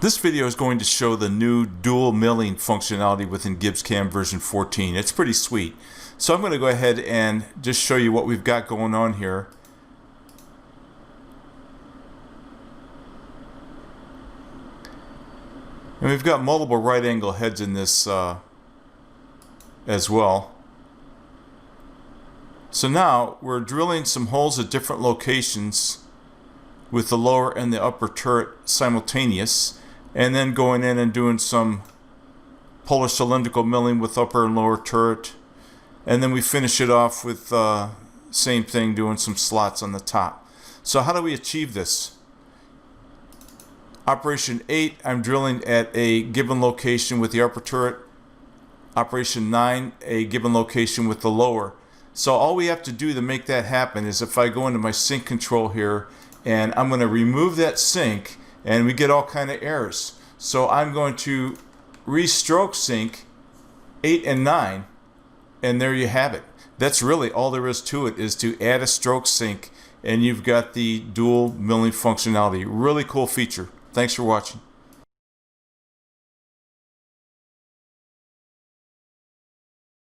This video is going to show the new dual milling functionality within GibbsCAM version 14. It's pretty sweet. So I'm going to go ahead and just show you what we've got going on here. And we've got multiple right angle heads in this as well. So now we're drilling some holes at different locations with the lower and the upper turret simultaneous, and then going in and doing some polar cylindrical milling with upper and lower turret, and then we finish it off with same thing, doing some slots on the top. So how do we achieve this? Operation 8, I'm drilling at a given location with the upper turret. Operation 9, a given location with the lower. So all we have to do to make that happen is if I go into my sync control here, and I'm going to remove that sync, and we get all kind of errors. So I'm going to restroke sync 8 and 9, and there you have it. That's really all there is to it, is to add a stroke sync, and you've got the dual milling functionality. Really cool feature. Thanks for watching.